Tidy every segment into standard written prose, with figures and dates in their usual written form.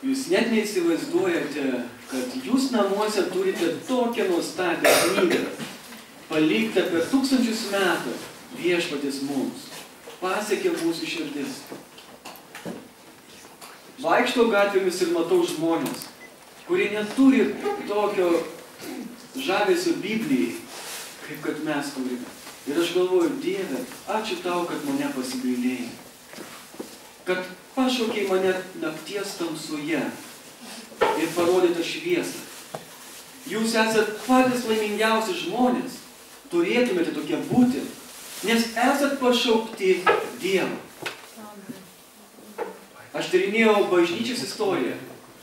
Jūs net neįsivaizduojate, kad jūs namuose turite tokią nuostabią knygą, paliktą per 1000 metų. Viešpatis mums pasiekė mūsų širdis. Vaikštau gatvėmis ir matau žmonės, kurie neturi tokio žavesio Biblijai, kaip kad mes turime. Ir aš galvoju, Dieve, ačiū tau, kad mane pasigailėjai. Kad pašaukei mane nakties tamsoje ir parodė tą šviesą. Jūs esat patys laimingiausi žmonės, turėtumėte tokie būti, nes esat pašaukti Dievo. Aš tyrinėjau bažnyčios istoriją,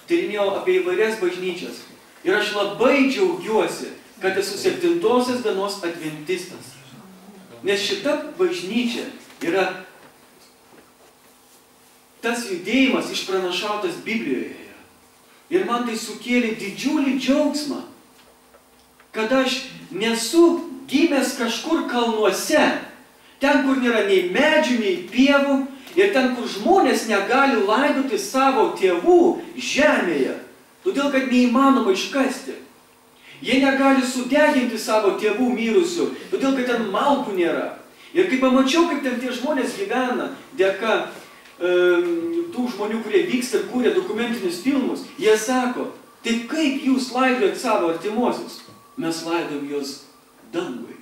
tyrinėjau apie įvairias bažnyčias. Ir aš labai džiaugiuosi, kad esu 7-osios dienos adventistas. Nes šita bažnyčia yra tas judėjimas išpranašautas Biblijoje. Ir man tai sukėlė didžiulį džiaugsmą, kad aš nesu gimęs kažkur kalnuose, ten, kur nėra nei medžių, nei pievų, ir ten, kur žmonės negali laidoti savo tėvų žemėje, todėl, kad neįmanoma iškasti. Jie negali sudeginti savo tėvų mirusių, todėl, kad ten malkų nėra. Ir kai pamačiau, kaip ten tie žmonės gyvena, dėka tų žmonių, kurie vyksta ir kūrė dokumentinius filmus, jie sako, tai kaip jūs laidojat savo artimuosius? Mes laidom juos dangui.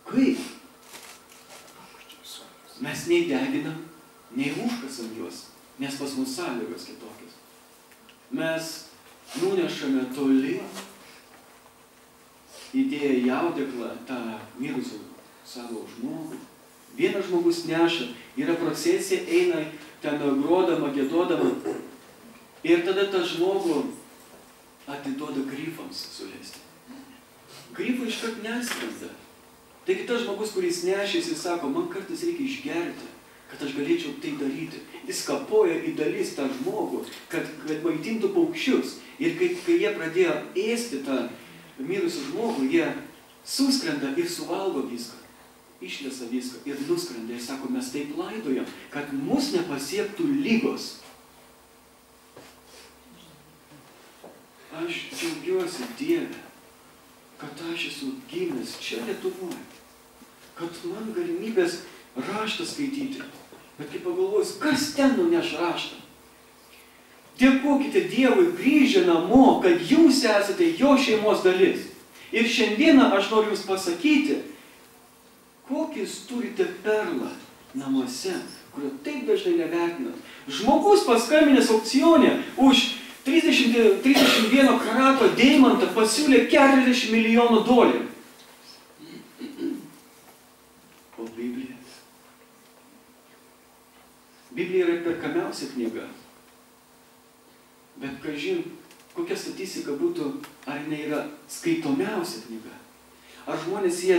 Kaip? Mes nei deginam, nei užkasam juos, nes pas mus sąlygos kitokios. Mes nunešame toli, įdėję į audeklą tą mirusį savo žmogų. Vienas žmogus neša, yra procesija, eina ten grodama, giedodama. Ir tada tą žmogų atiduoda grifams sulesti. Grifai iškart neskrenda. Taigi tas žmogus, kuris nešėsi, sako, man kartais reikia išgerti, kad aš galėčiau tai daryti. Jis kapoja į dalis tą žmogų, kad maitintų paukščius. Ir kai jie pradėjo ėsti tą mirusį žmogų, jie suskrenda ir suvalgo viską. Išlesa viską ir nuskrenda. Ir sako, mes taip laidojam, kad mus nepasiektų ligos. Aš džiaugiuosi, Dieve, kad aš esu gimęs čia Lietuvoje. Kad man galimybės raštą skaityti. Bet kaip pagalvojus, kas ten nuneš raštą? Dėkokite Dievui grįžę namo, kad jūs esate jo šeimos dalis. Ir šiandieną aš noriu jums pasakyti, kokį jūs turite perlą namuose, kurio taip dažnai nevertinat. Žmogus paskambinęs aukcione už 31 karato deimantą pasiūlė $40 milijonų. O Biblija? Biblija yra perkamiausia knyga. Bet kažin, kokia statistika būtų, ar jinai yra skaitomiausia knyga. Ar žmonės jie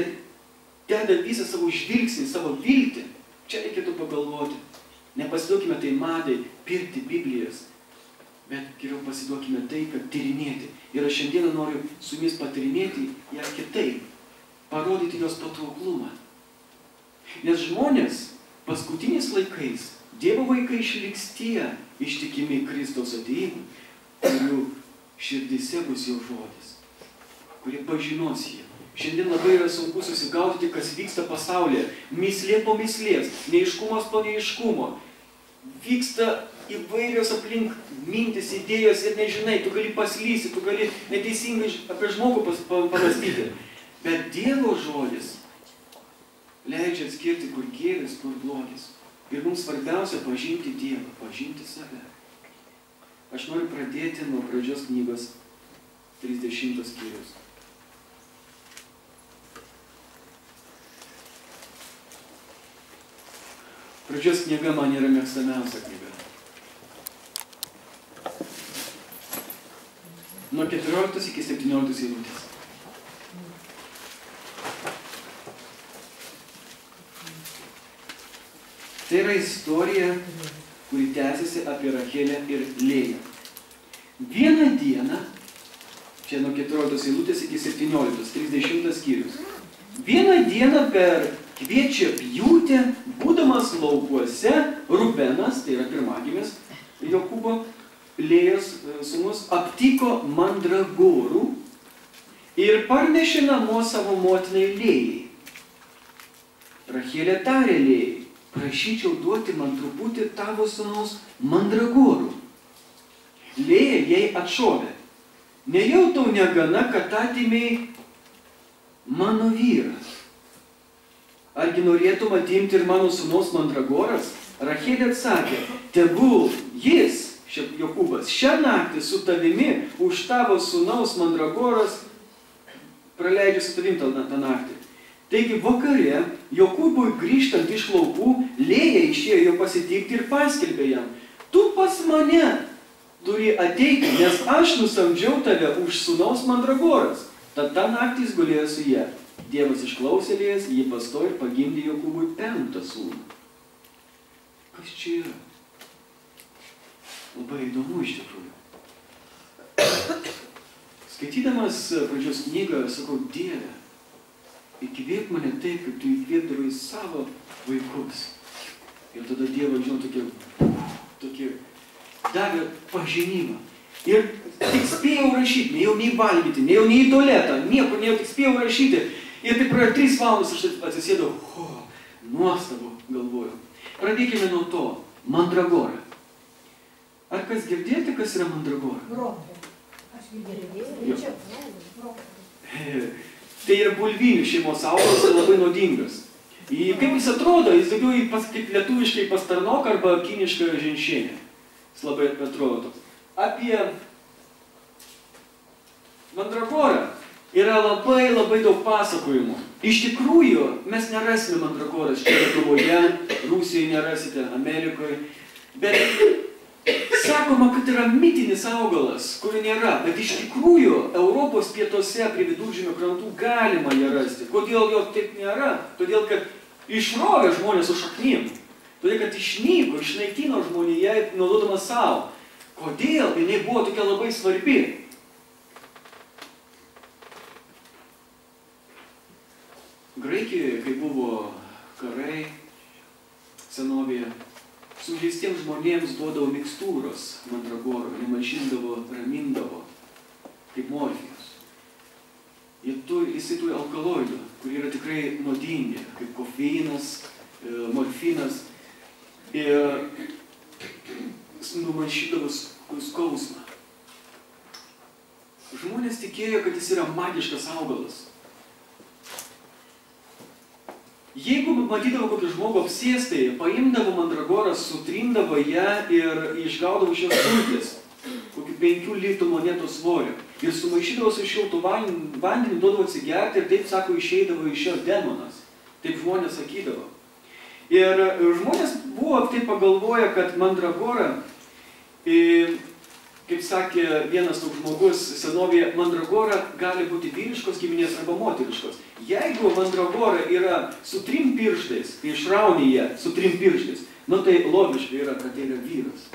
deda visą savo žvilgsnį, savo viltį. Čia reikėtų pagalvoti. Nepasiduokime tai madai pirkti Biblijas, bet geriau pasiduokime tai, kad tyrinėti. Ir aš šiandieną noriu su jumis patyrinėti ją kitaip, parodyti jos patrauklumą. Nes žmonės paskutiniais laikais, Dievo vaikai išliks tie ištikimi Kristaus atėjimui, kurių širdise bus jo žodis, kurie pažinos jį. Šiandien labai yra sunku susigaudyti, kas vyksta pasaulyje. Mįslė po mįslės, neaiškumas po neaiškumo. Vyksta įvairios aplink mintis, idėjos ir nežinai, tu gali paslysti, tu gali neteisingai apie žmogų pamastyti. Bet Dievo žodis leidžia atskirti, kur gėris, kur blogis. Ir mums svarbiausia pažinti Dievą, pažinti save. Aš noriu pradėti nuo pradžios knygos 30 skyrius. Pradžios knyga man yra mėgstamiausia knyga. Nuo 14 iki 17 eilutės. Tai yra istorija, kuri tęsiasi apie Rachelę ir Lėją. Vieną dieną, čia nuo 14 eilutės iki 17, 30 skyrius. Vieną dieną per kviečio pjūtę, būdavo būdamas laukuose, Rubenas, tai yra pirmagimis Jokūbo, Lėjos sūnus, aptiko mandragorų ir parnešė namo savo motinai Lėjai. Rachelė tarė Lėjai, prašyčiau duoti man truputį tavo sūnaus mandragorų. Lėja jai atšovė, nejau tau negana, kad atėmei mano vyrą. Argi norėtum atimti ir mano sūnaus mandragoras? Rachelė atsakė, tegul jis, Jokūbas, šią naktį su tavimi už tavo sūnaus mandragoras praleidžia su tavim tą naktį. Taigi vakare, Jokūbui grįžtant iš laukų, Lėja išėjo jo pasitikti ir paskelbė jam, tu pas mane turi ateiti, nes aš nusamdžiau tave už sūnaus mandragoras. Tad tą naktį jis gulėjo su ja. Dievas išklausė Lėjos, jį pastojo ir pagimdė Jokūbui 5 sūnų. Kas čia yra? Labai įdomu iš tikrųjų. Skaitydamas pradžios knygą, sakau, Dieve, įkvėp mane taip, kaip tu įkvėpdavai savo vaikus. Ir tada Dievas, žinau, tokie davė pažinimą. Ir tik spėjau rašyti, nejau nei valgyti, nejau nei į tualetą, nieko, nejau tik spėjau rašyti. Ir taip praėjo 3 valandas aš atsisėdau, nuostabu, galvoju. Pradėkime nuo to, mandragora. Ar kas girdėjote, kas yra mandragora? Ropė. Aš girdėjau. Tai yra bulvinių šeimos augalas ir labai naudingas. Kaip jis atrodo, jis daugiau kaip lietuviškai pastarnok arba kiniška ženšenė. Jis labai atrodo toks. Apie mandragorą yra labai daug pasakojimų. Iš tikrųjų, mes nerasime mandragoras čia Lietuvoje, Rusijoje nerasite, Amerikoje. Bet sakoma, kad yra mitinis augalas, kurio nėra. Bet iš tikrųjų, Europos pietuose prie Viduržemio krantų galima ją rasti. Kodėl jo taip nėra? Todėl, kad išrovė žmonės su šaknim. Todėl, kad išnyko, išnaikino žmonėje, naudodama savo. Kodėl? Jinai buvo tokia labai svarbi. Graikijoje, kai buvo karai senovėje, sužeistiems žmonėms duodavo mikstūros mandragoro, nemalšindavo, ramindavo, kaip morfijos. Jisai turi alkaloidų, kurie yra tikrai nuodingi, kaip kofeinas, morfinas, ir numalšydavo skausmą. Žmonės tikėjo, kad jis yra magiškas augalas. Jeigu matydavo kokį žmogų apsėstai, paimdavo mandragorą, sutrindavo ją ir išgaudavo iš jos sultis, kokį 5 litrų monetos svorio. Ir sumaišydavo su šiltu vandeniu, duodavo atsigerti ir taip, sako, išeidavo iš jo demonas. Taip žmonės sakydavo. Ir žmonės buvo taip pagalvoję, kad mandragora, kaip sakė vienas toks žmogus senovėje, mandragora gali būti vyriškos giminės arba moteriškos. Jeigu mandragora yra su 3 pirštais, kai išrauni ją su 3 pirštais, tai logiškai yra, kad tai yra vyras.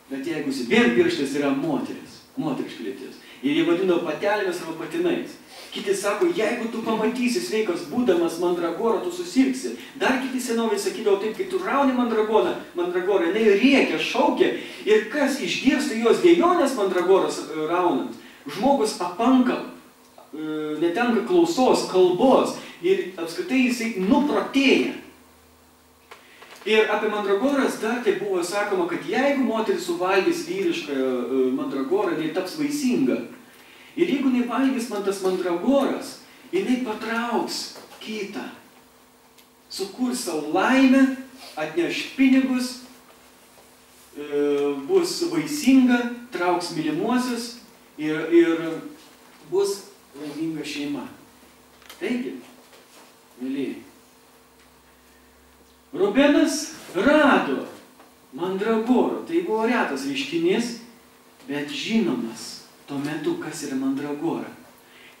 Bet jeigu su 2 pirštais yra moteris, moteriška lytis. Ir jie vadindavo patelėmis arba patinais. Kiti sako, jeigu tu pamatysi sveikas būdamas mandragorą, tu susirgsi. Dar kiti senovėje sakydavo taip, kai tu rauni mandragorą, jinai rėkia, šaukia. Ir kas išgirsta jos dejonės mandragoras raunant, žmogus apanka, netenka klausos, kalbos ir apskritai jisai nuprotėja. Ir apie mandragoras dar tai buvo sakoma, kad jeigu moteris suvalgys vyrišką mandragorą, jinai taps vaisinga. Ir jeigu jinai valgys man tas mandragoras, jinai patrauks kitą. Sukurs savo laimę, atneš pinigus, bus vaisinga, trauks mylimuosius ir bus laiminga šeima. Taigi, mylėjai, Rubenas rado mandragoro. Tai buvo retas reiškinys, bet žinomas tuo metu, kas yra mandragora.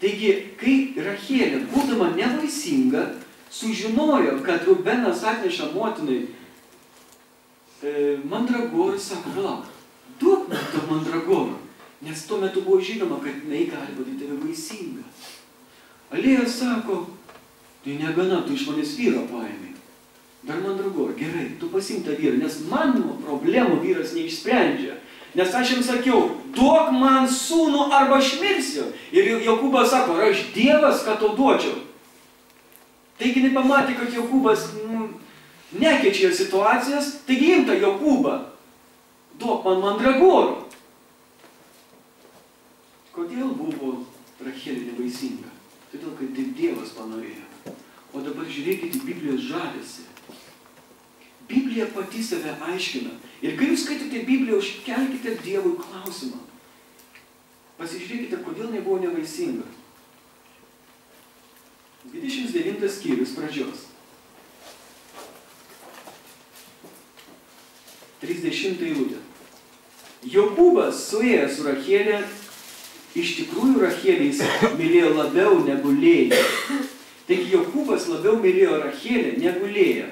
Taigi, kai Rachelė, būdama nevaisinga, sužinojo, kad Rubenas atneša motinai mandragorą, sako, lauk, duok man to mandragoro, nes tuo metu buvo žinoma, kad jinai gali būti tave vaisinga. Lėja sako, tai negana, tu iš manęs vyrą paėmė. dar mandragora, gerai, tu pasiimk tą vyrą, nes mano problemų vyras neišsprendžia. Nes aš jums sakiau, duok man sūnų arba aš mirsiu. Ir Jokūbas sako, ar aš Dievas, kad tau duočiau. Taigi jinai pamatė, kad Jokūbas nekeičia situacijas, taigi imta Jokūbą, duok man mandragorų. Kodėl buvo Rachelė nevaisinga? Todėl, kad taip Dievas panorėjo. O dabar žiūrėkite į Biblijos žavesį. Biblija pati save aiškina. Ir kai jūs skaitėte Bibliją, užkelkite Dievui klausimą. Pasižiūrėkite, kodėl nebuvo nevaisinga. 29 skyrius pradžios. 30 eilutė. Jokūbas suėjo su Rachelė, iš tikrųjų Rachelė jis mylėjo labiau negu Lėją. Taigi Jokūbas labiau mylėjo Rachelę negu Lėją.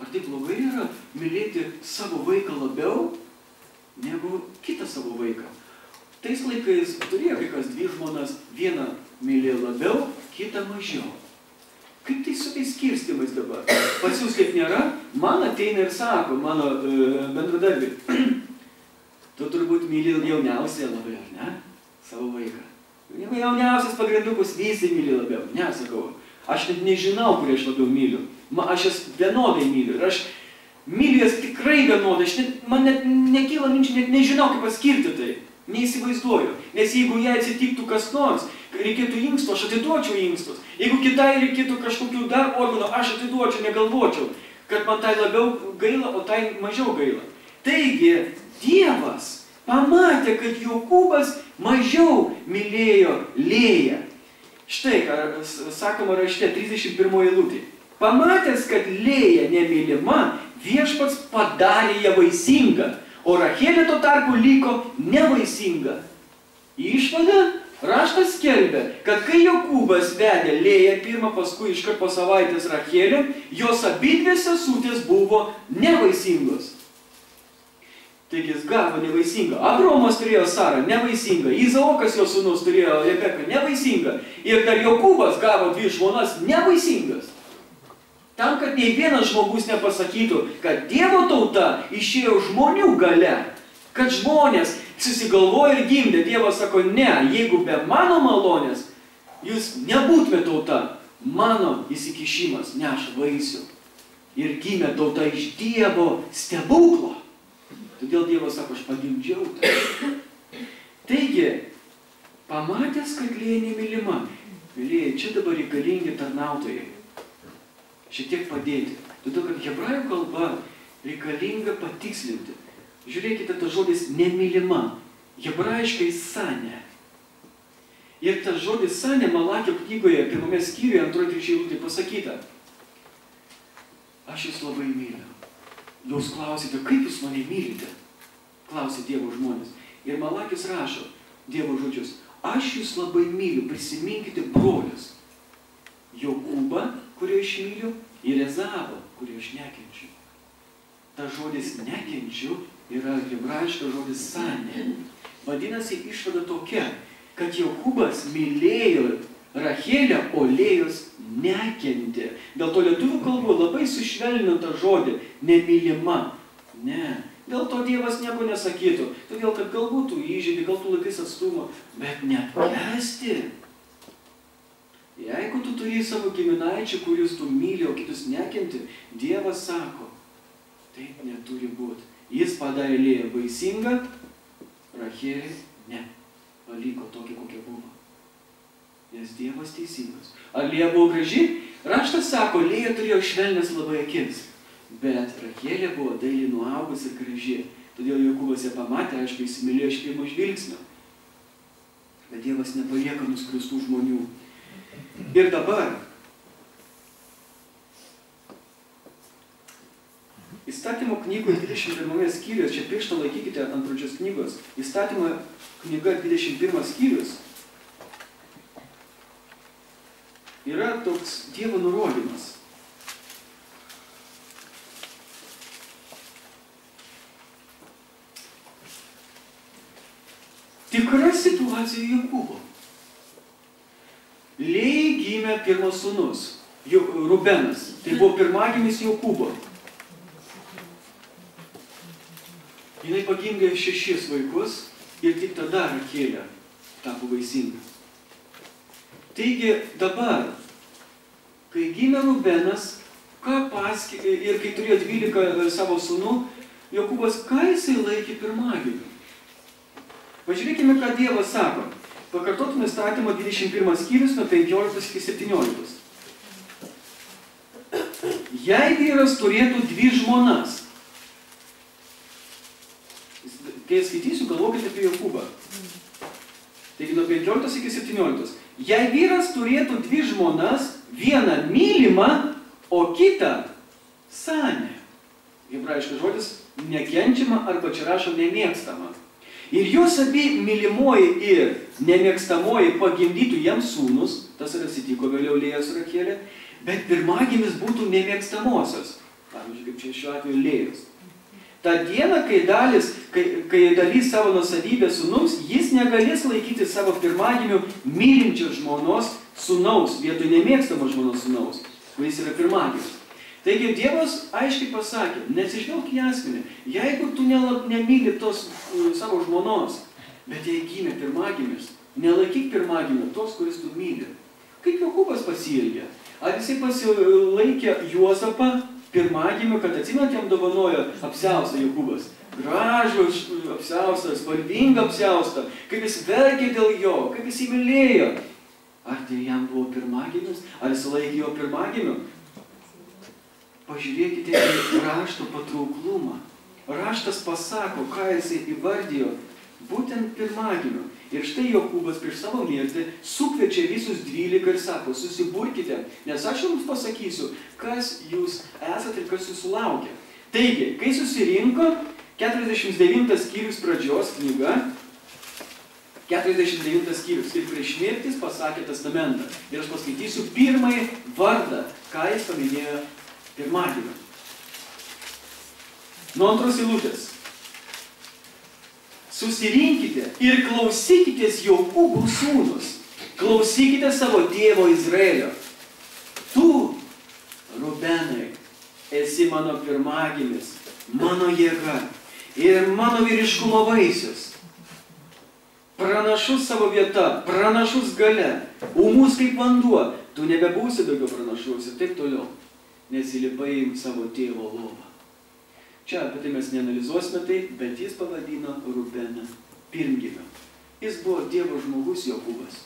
Ar tai blogai yra mylėti savo vaiką labiau negu kitą savo vaiką? Tais laikais turėjo kai kas dvi žmonas, vieną mylėjo labiau, kitą mažiau. Kaip tai su tais skirstimais dabar? Pas jūs kaip nėra, man ateina ir sako, mano bendradarbiai, tu turbūt myli jauniausią labai, ar ne? Savo vaiką. Jeigu jauniausias pagrindukus visi myli labiau. Ne, sakau, aš net nežinau, kurį aš labiau myliu. Aš jas vienodai myliu. Ir aš myliu jas tikrai vienodai. Man net nekyla minčių, net nežinau, kaip paskirti tai. Neįsivaizduoju. Nes jeigu jai atsitiktų kas nors, reikėtų inkstų, aš atiduočiau inkstus. Jeigu kitai reikėtų kažkokių dar organų, aš atiduočiau, negalvočiau, kad man tai labiau gaila, o tai mažiau gaila. Taigi, Dievas pamatė, kad Jokūbas mažiau mylėjo Lėją. Štai, ką sakoma rašte 31 eilutė. Pamatęs, kad Lėja nemylima, viešpats padarė ją vaisingą, o Rachelė tuo tarpu liko nevaisinga. Išvada, raštas skelbia, kad kai Jokūbas vedė Lėją pirmą, paskui iškart po savaitės Rachelę, jos abidvi sesutės buvo nevaisingos. Taigi jis gavo nevaisingą. Abraomas turėjo Sarą, nevaisingą. Izaokas jo sūnus turėjo Rebeką, nevaisingą. Ir dar Jokūbas gavo dvi žmonas, nevaisingas. Tam, kad nei vienas žmogus nepasakytų, kad Dievo tauta išėjo žmonių gale, kad žmonės susigalvoja ir gimdė. Dievas sako, ne, jeigu be mano malonės, jūs nebūtumėte tauta. Mano įsikišimas neša vaisių. Ir gimė tauta iš Dievo stebuklo. Todėl Dievas sako, aš pagimdžiau tai. Taigi, pamatęs, kad Lėja nemylima, Lėja, čia dabar reikalingi tarnautojai. Šiek tiek padėti. Todėl, kad hebrajų kalba reikalinga patikslinti. Žiūrėkite, tas žodis nemylima. Hebrajiškai sanė. Ir tas žodis sanė Malakio knygoje, pirmame skyriuje, 2-3 eilutė pasakyta. Aš jūs labai myliu. Jūs klausite, kaip jūs mane mylite? Klausė Dievo žmonės. Ir Malakis rašo Dievo žodžius. Aš jūs labai myliu, prisiminkite brolius. Jokūbą, kurio aš myliu, ir Ezavą, kurio aš nekenčiu. Ta žodis nekenčiu yra hebrajiškas žodis sanė. Vadinasi, išvada tokia, kad Jokūbas mylėjo Rachelę, o Lėjos nekentė. Dėl to lietuvių kalbų labai sušvelnino tą žodį nemylima. Ne. Dėl to Dievas nieko nesakytų. Todėl, kad galbūt tu įžeidži, gal tu laikais atstumą, bet neapkęsti. Jeigu tu turi savo giminaičių, kurius tu myli, o kitus nekenti, Dievas sako, taip neturi būti. Jis padarė Lėją vaisingą, Rachelė ne. Paliko tokį, kokia buvo. Nes Dievas teisingas. Ar Lėja buvo graži? Raštas sako, Lėja turėjo švelnias labai akis. Bet Rachelė buvo dailiai nuaugus ir graži. Todėl Jokūbas ją pamatė, aišku, įsimylėjo iš pirmo žvilgsnio. Bet Dievas nepalieka nuskriaustų žmonių. Ir dabar Įstatymo knygoje 21 skyrius, čia pirštą laikykite ant pradžios knygos, Įstatymo knyga 21 skyrius yra toks Dievo nurodymas. Tikra situacija Jokūbo. Lėjai gimė pirmas sūnus. Rubenas. Tai buvo pirmagimis Jokūbo. Jinai pagimdė 6 vaikus ir tik tada Rachelė tapo vaisinga. Taigi dabar, kai gimė Rubenas, ir kai turėjo 12 savo sūnų, Jokūbas, ką jisai laikė pirmagimiu? Pažiūrėkime, ką Dievas sako. Pakartotume įstatymą 21 skyrius nuo 15 iki 17. Jei vyras turėtų 2 žmonas, kai skaitysiu, galvokite apie Jokūbą. Taigi nuo 15 iki 17. Jei vyras turėtų 2 žmonas, vieną mylimą, o kitą sanę. Hebrajiškas žodis nekenčiama arba čia rašo nemėgstama. Ir jos abi mylimoji ir nemėgstamoji pagimdytų jiems sūnus, tas ir atsitiko vėliau Lėjos ir Rachelė, bet pirmagimis būtų nemėgstamosios. Pavyzdžiui, kaip čia šiuo atveju Lėjos. Ta diena, kai dalys savo nuosavybę sūnums, jis negalės laikyti savo pirmagimių mylinčios žmonos sūnaus, vietoj nemėgstamos žmonos sūnaus, kuris yra pirmagimis. Taigi Dievas aiškiai pasakė, nesižvelk į asmenį, jeigu tu nemyli tos savo žmonos, bet jei gimė pirmagimis, nelaikyk pirmagimio tos, kuris tu myli. Kaip Jokūbas pasielgė? Ar jisai pasilaikė Juozapą pirmagimio, kad atsimenat, jam dovanojo apsiaustą Jokūbas? Gražų apsiaustą, spalvingą apsiaustą, kaip jis verkė dėl jo, kaip jis įmylėjo. Ar tai jam buvo pirmagimis? Ar jis laikė jo pirmagimiu? Pažiūrėkite į rašto patrauklumą. Raštas pasako, ką jisai įvardijo, būtent pirmagimiu. Ir štai Jokūbas prieš savo mirtį sukviečia visus 12 ir sako, susiburkite, nes aš jums pasakysiu, kas jūs esate ir kas jūsų laukia. Taigi, kai susirinko, 49 skyrius pradžios knyga, 49 skyrius ir prieš mirtis pasakė testamentą. Ir aš paskaitysiu pirmąjį vardą, ką jis paminėjo pirmagimio. Nuo 2 eilutės. Susirinkite ir klausykitės Jokūbo sūnus. Klausykite savo tėvo Izraelio. Tu, Rubenai, esi mano pirmagimis, mano jėga ir mano vyriškumo vaisius. Pranašus savo vieta, pranašus gale, ūmus kaip vanduo, tu nebebūsi daugiau pranašus ir taip toliau. Nesilipai savo tėvo lovą. Čia apie tai mes neanalizuosime tai, bet jis pavadino Rubeną pirmgimiu. Jis buvo Dievo žmogus Jokūbas.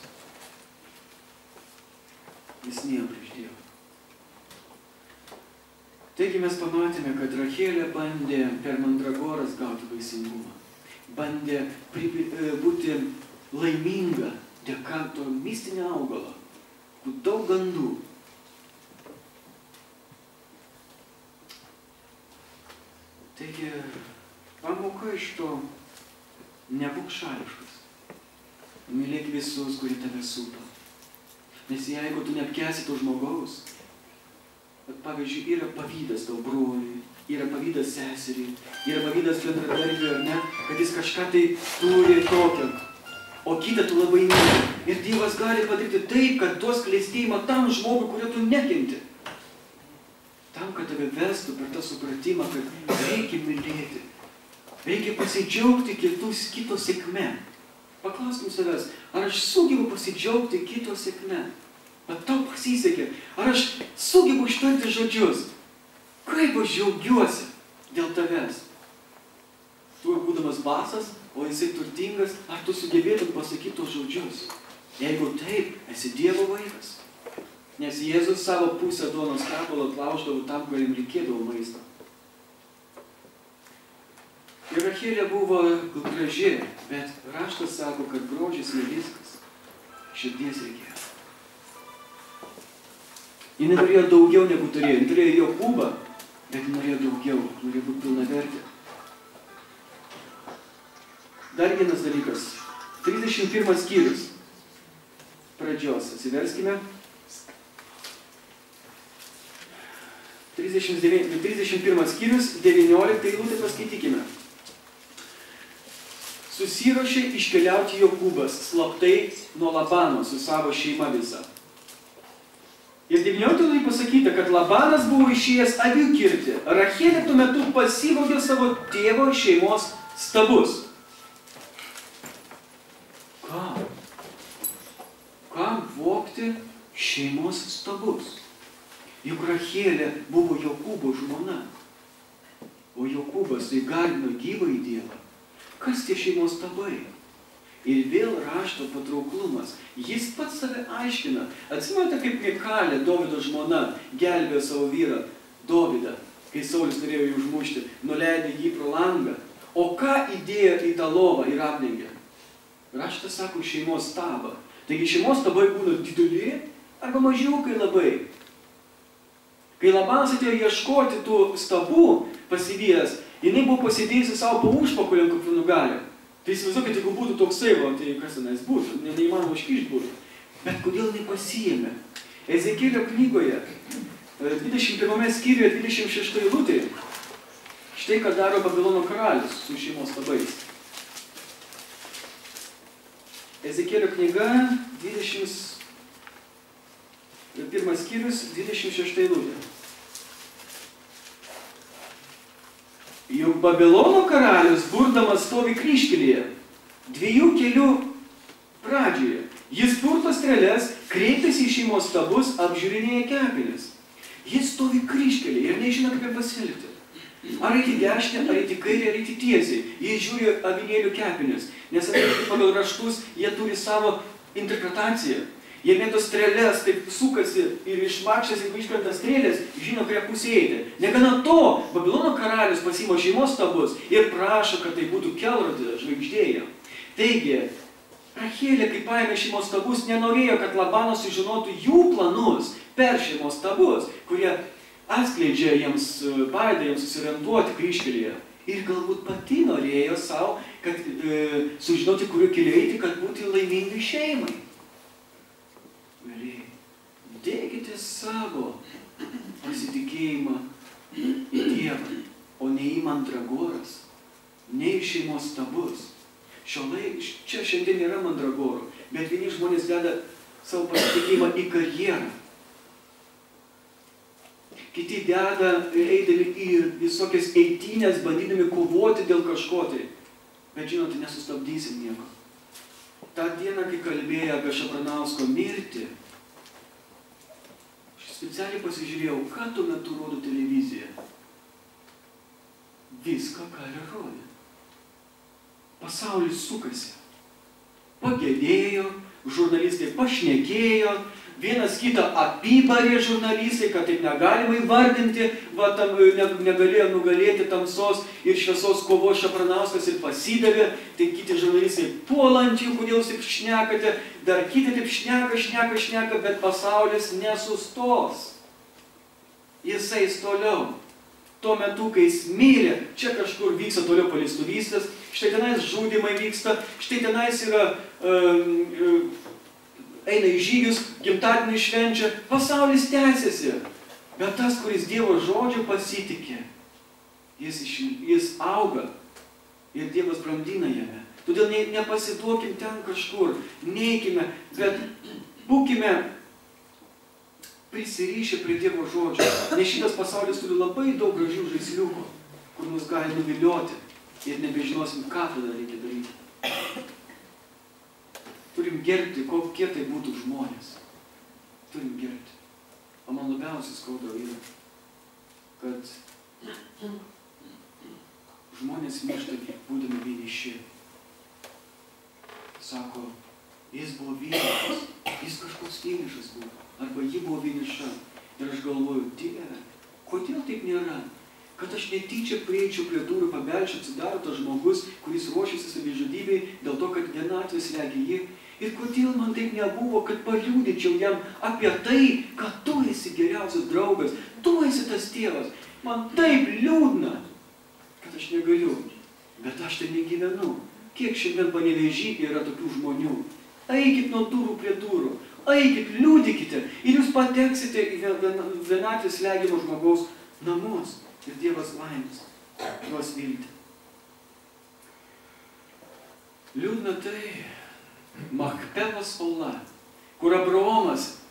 Jis nėjo prieš Dievą. Taigi mes pamatėme, kad Rachelė bandė per mandragoras gauti vaisingumą. Bandė būti laiminga dėka to mistinio augalo, kur daug gandų. Taigi, pamoka iš to, nebūk šališkas. Mylėk visus, kurie tave supa. Nes jeigu tu neapkesi to žmogaus, pavyzdžiui, yra pavydas tau broliui, yra pavydas seseriai, yra pavydas bendradarbiui, ar ne, kad jis kažką tai turi tokio, o kitą tu labai myli. Ir Dievas gali padaryti taip, kad duos klestėjimą tam žmogui, kurio tu nekenti. Tam, kad tave vestų per tą supratimą, kad reikia mylėti, reikia pasidžiaugti kito sėkme. Paklauskim savęs, ar aš sugebu pasidžiaugti kito sėkme? Bet tau pasisekė, ar aš sugebu ištarti žodžius? Kaip aš džiaugiuosi dėl tavęs? Tu būdamas basas, o jisai turtingas, ar tu sugebėtum pasakyti tos žodžius? Jeigu taip, esi Dievo vaikas. Nes Jėzus savo pusę duonos kepalo atlauždavo tam, kuriam reikėdavo maisto. Ir Rachelė buvo graži, bet raštas sako, kad grožis ne viskas. Širdies reikėjo. Jis norėjo daugiau negu turėjo. Jis turėjo Jokūbą, bet norėjo daugiau, norėjo būti pilnavertė. Dar vienas dalykas. 31 skyrius. Pradžios. Atsiverskime. 31 skyrius, 19 eilutę paskaitykime. Susiruošė iškeliauti Jokūbas slaptai nuo Labano su savo šeima visa. Ir 19 pasakyta, kad Labanas buvo išėjęs avių kirti. Rachelė tuo metu pasivogė savo tėvo šeimos stabus. Kam vogti šeimos stabus? Juk Rachelė buvo Jokūbo žmona. O Jokūbas tai garbino gyvąjį Dievą. Kas tie šeimos stabai? Ir vėl rašto patrauklumas. Jis pats save aiškina. Atsimate, kaip Mikalė, Dovydo žmona, gelbėjo savo vyrą Dovydą, kai Saulis norėjo jį užmušti, nuleido jį pro langą. O ką įdėjo į tą lovą ir apdengė? Raštas sako šeimos stabą. Taigi šeimos stabai būna dideli arba mažiukai labai. Kai Labanas atėjo ieškoti tų stabų pasivijęs, jinai buvo pasidėjusi savo po užpakalį ant kokių nugalę. Tai įsivaizduokit, jeigu būtų toksai, tai kas tenais būtų, neįmanoma iškišti būtų. Bet kodėl jinai pasiėmė? Ezekielio knygoje, 21 skyriuje, 26 eilutėje, štai ką daro Babilono karalius su šeimos stabais. Ezekielio knyga, 21 skyrius, 26 eilutė. Juk Babilono karalius burdamas stovi kryžkelėje, 2 kelių pradžioje. Jis purto strėles, kreipiasi į šeimos stabus, apžiūrinėja kepenis. Jis stovi kryžkelėje ir nežino, kaip pasielgti. Ar eiti dešinę, ar eiti kairę, ar eiti tiesiai. Jis žiūri avinėlių kepenis, nes pagal raštus jie turi savo interpretaciją. Jie mėto strėles, taip sukasi ir išmakščias, jeigu iškrenta strėlės, žino, kurie pusė eiti. Negana to, Babilono karalius pasiima šeimos stabus ir prašo, kad tai būtų kelrodė žvaigždėje. Taigi, Rachelė, kai paėmė šeimos stabus, nenorėjo, kad Labanas sužinotų jų planus per šeimos stabus, kurie atskleidžia jiems, padeda jiems susiorientuoti kryžkelėje. Ir galbūt pati norėjo savo, kad sužinoti, kuriuo keliu eiti, kad būtų laimingai šeimai. Dėkite savo pasitikėjimą į Dievą, o ne į mandragoras, ne į šeimos stabus. Čia šiandien yra mandragorų, bet vieni žmonės deda savo pasitikėjimą į karjerą. Kiti deda, eidami į visokias eitynės, bandydami kovoti dėl kažko tai. Bet žinote, nesustabdysim nieko. Ta diena, kai kalbėjo apie Šapranausko mirtį, specialiai pasižiūrėjau, ką tuo metu rodo televizija. Viską, ką ir rodė. Pasaulis sukasi. Pagėdėjo, žurnalistai pašnekėjo, vienas kitą apibarė žurnalistai, kad taip negalima įvardinti, negalėjo nugalėti tamsos ir šviesos kovos Šapranauskas ir pasidavė, tai kiti žurnalistai puolančiai, kodėl jūs taip šnekate, dar kiti taip šneka, bet pasaulis nesustos. Jisai toliau. Tuo metu, kai jis mirė, čia kažkur vyksta toliau paleistuvystės, štai tenais žudymai vyksta, štai tenais yra eina į žygius, gimtadienį švenčia, pasaulis tęsiasi. Bet tas, kuris Dievo žodžiu pasitikė, jis auga ir Dievas brandina jame. Todėl nepasiduokim ten kažkur, neikime, bet būkime prisirišę prie Dievo žodžio. Nes šitas pasaulis turi labai daug gražių žaisliukų, kur mus gali nuvilioti ir nebežinosim, ką tada reikia daryti. Turim gerbti, kokie tai būtų žmonės. Turim gerbti. O man labiausiai skauda yra, kad žmonės miršta būdami vieniši. Sako, jis buvo vienišas, jis kažkoks vienišas buvo, arba ji buvo vieniša. Ir aš galvoju, Dieve, kodėl taip nėra? Kad aš netyčia prieičiau prie durų, pabelčiau, atsidaro tas žmogus, kuris ruošiasi savižudybei, dėl to, kad vienatvė slegia jį. Ir kodėl man taip nebuvo, kad paliūdėčiau jam apie tai, kad tu esi geriausias draugas, tu esi tas tėvas. Man taip liūdna, kad aš negaliu, bet aš tai negyvenu. Kiek šiandien Panevėžy yra tokių žmonių? Eikit nuo durų prie durų, eikit, liūdikite ir jūs pateksite į vienatvės slegiamo žmogaus namus. Ir Dievas laimės, duos viltį. Liūdna tai, Makpelos ola, kur Abraomas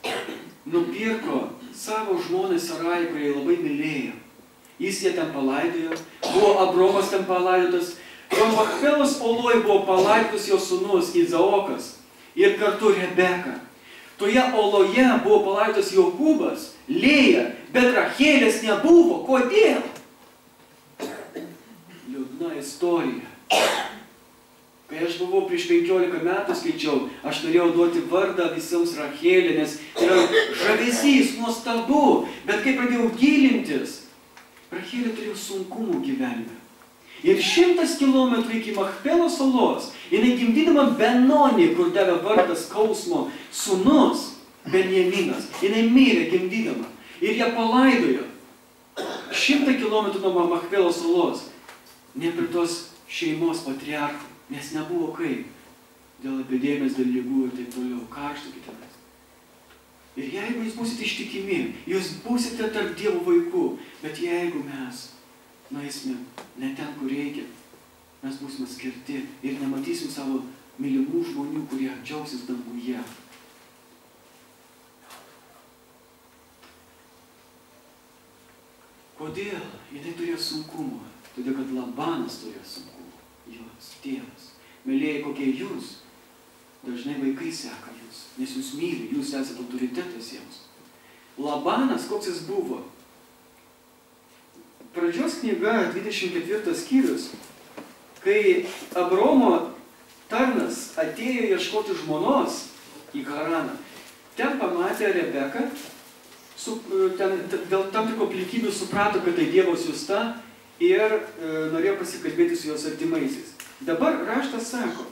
nupirko savo žmonai Sarai, kurie labai mylėjo. Jis ją ten palaidojo, buvo Abromas ten palaidotas, jo Machpelos oloj buvo palaidotas jo sūnus Izaokas ir kartu Rebeka. Toje oloje buvo palaidotas Jokūbas, Lėja, bet Rachelės nebuvo. Kodėl? Liūdna istorija. Kai aš buvau prieš 15 metų skaičiau, aš norėjau duoti vardą visiems Rachelė, nes tai yra žavesys, nuostabu. Bet kai pradėjau gilintis, Rachelė turėjo sunkumų gyvenime. Ir 100 kilometrų iki Machpelos salos, jinai gimdydama Benonį, kur davė vardą skausmo sūnus Benjaminas, jinai mirė gimdydama. Ir ją palaidojo 100 kilometrų nuo Machpelos salos. Ne prie tos šeimos patriarchų, nes nebuvo kaip. Dėl epidemijos, dėl ligų ir taip toliau. Karšta kitąmes. Ir jeigu jūs būsite ištikimi, jūs būsite tarp Dievo vaikų, bet jeigu mes nueisime ne ten, kur reikia, mes būsime skirti ir nematysim savo mylimų žmonių, kurie džiaugsis danguje. Kodėl? Jinai turėjo sunkumą. Todėl, kad Labanas turėjo sunkumą. Jos tėvas. Mėlėjai, kokie jūs, dažnai vaikai seka jūs, nes jūs myli, jūs esate autoritetas jiems. Labanas, koks jis buvo? Pradžios knyga, 24 skyrius, kai Abromo tarnas atėjo ieškoti žmonos į Haraną, ten pamatė Rebeką, dėl tam tikro aplinkybių suprato, kad tai Dievo siųsta ir norėjo pasikalbėti su jos artimaisiais. Dabar raštas sako,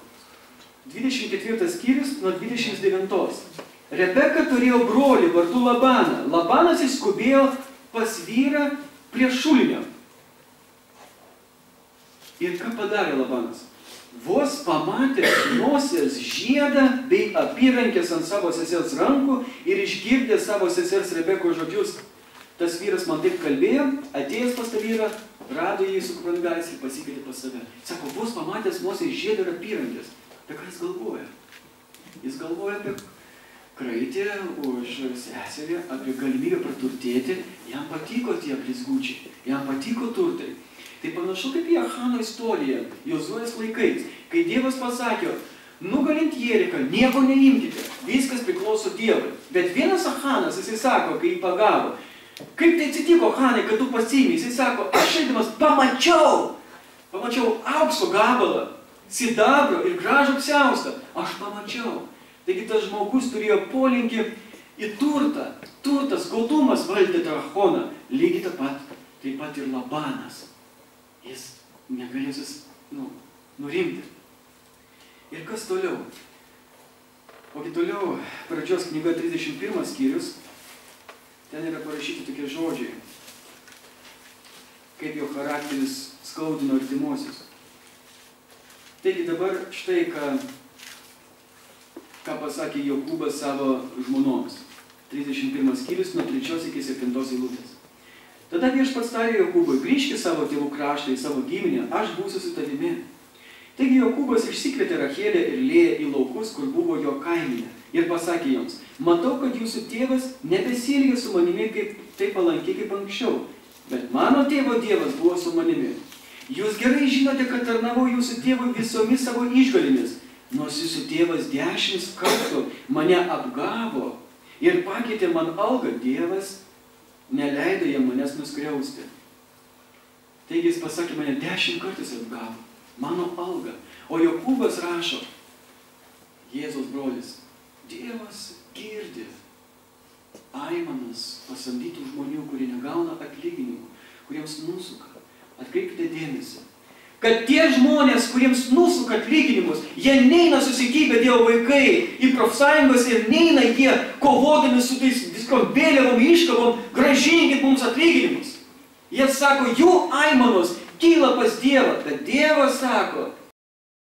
24 skyrius nuo 29. Rebeka turėjo brolį vardu Labaną. Labanas išskubėjo pas vyrą prie šulinio. Ir ką padarė Labanas? Vos pamatė nosės žiedą bei apyrankės ant savo sesers rankų ir išgirdė savo sesers Rebekos žodžius. Tas vyras man taip kalbėjo, atėjęs pas tą vyrą, rado jį su kuprangais ir pasikvietė pas save. Sako, vos pamatęs nosės žiedą ir apyrankės. Tai ką jis galvoja? Jis galvoja apie kraitį už seserį, apie galimybę praturtėti. Jam patiko tie blizgučiai, jam patiko turtai. Tai panašu kaip į Achano istoriją, Jozuės laikais, kai Dievas pasakė, nugalint Jeriką, nieko neimkite, viskas priklauso Dievui. Bet vienas Achanas, jisai sako, kai jį pagavo, kaip tai atsitiko, Achanai, kad tu pasiimi, jisai sako, aš eidamas pamačiau aukso gabalą, sidabro ir gražų apsiaustą, aš pamačiau. Taigi tas žmogus turėjo polinkį į turtą, turtas, godumas valdė tą Achoną, lygiai taip pat ir Labanas. Jis negalėsis nurimti. Ir kas toliau? Ogi toliau, pradžios knyga 31 skyrius, ten yra parašyti tokie žodžiai, kaip jo charakteris skaudino artimuosius. Taigi dabar štai, ką pasakė Jokūbas savo žmonoms. 31 skyrius nuo 3 iki 7 eilutės. Tada viešpats tarė Jokūbui, grįžk į savo tėvų kraštą, į savo giminę, aš būsiu su tavimi. Taigi Jokūbas išsikvietė Rachelę ir Lėją į laukus, kur buvo jo kaiminė, ir pasakė joms, matau, kad jūsų tėvas nebesielgia su manimi taip palankiai kaip anksčiau, bet mano tėvo Dievas buvo su manimi. Jūs gerai žinote, kad tarnavau jūsų tėvui visomis savo išgalimis, nors jūsų tėvas 10 kartų mane apgavo ir pakeitė man algą, Dievas neleido jam manęs nuskriausti. Taigi jis pasakė, mane 10 kartus apgavo, mano algą. O Jokūbas rašo, Jėzaus brolis, Dievas girdi aimanas pasamdytų žmonių, kurie negauna atlyginimų, kuriems nusuka. Atkreipkite dėmesį, kad tie žmonės, kuriems nusuka atlyginimus, jie neina susikibę Dievo vaikai į profsąjungos ir neina jie kovodami su tais viskom vėliavom iškavom, gražinkit mums atlyginimus. Jie sako, jų aimanos kyla pas Dievą, bet Dievas sako,